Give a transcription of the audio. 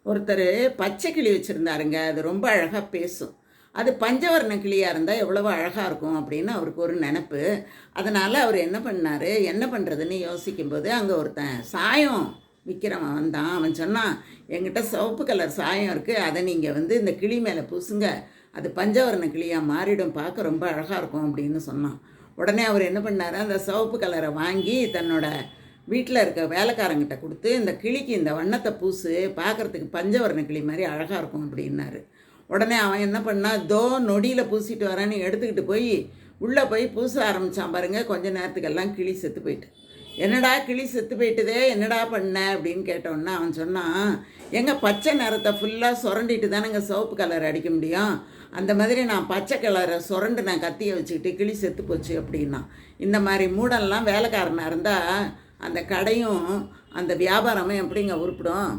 ஒருத்தர் பச்சை கிளி வச்சுருந்தாருங்க. அது ரொம்ப அழகாக பேசும். அது பஞ்சவர்ண கிளியாக இருந்தால் எவ்வளவோ அழகாக இருக்கும் அப்படின்னு அவருக்கு ஒரு நினப்பு. அதனால் அவர் என்ன பண்ணார், என்ன பண்ணுறதுன்னு யோசிக்கும்போது அங்கே ஒருத்தன் சாயம் விற்கிறவன் வந்தான். அவன் சொன்னான், என்கிட்ட சிவப்பு கலர் சாயம் இருக்குது, அதை நீங்கள் இந்த கிளி மேலே பூசுங்க, அது பஞ்சவர்ண கிளியாக மாறிடும், பார்க்க ரொம்ப அழகாக இருக்கும் அப்படின்னு சொன்னான். உடனே அவர் என்ன பண்ணார், அந்த சிவப்பு கலரை வாங்கி தன்னோட வீட்டில் இருக்க வேலைக்காரங்கிட்ட கொடுத்து, இந்த கிளிக்கு இந்த வண்ணத்தை பூசு, பார்க்குறதுக்கு பஞ்சவர்ண கிளி மாதிரி அழகாக இருக்கும் அப்படின்னாரு. உடனே அவன் என்ன பண்ணால், நொடியில் பூசிட்டு வரேன்னு எடுத்துக்கிட்டு போய் உள்ளே போய் பூச ஆரம்பித்தான் பாருங்கள். கொஞ்ச நேரத்துக்கெல்லாம் கிளி செத்து போயிட்டு. என்னடா கிளி செத்து போயிட்டுதே, என்னடா பண்ண அப்படின்னு கேட்டோன்னா அவன் சொன்னான், எங்கள் பச்சை நிறத்தை ஃபுல்லாக சுரண்டிட்டு தானேங்க சிவப்பு கலர் அடிக்க முடியும், அந்த மாதிரி நான் பச்சை கலரை சுரண்டு நான் கத்தியை வச்சுக்கிட்டு கிளி செத்து போச்சு அப்படின்னா. இந்த மாதிரி மூடெல்லாம் வேலைக்காரனாக இருந்தால் அந்த கடையும் அந்த வியாபாரமும் எப்படிங்க உருப்பிடும்?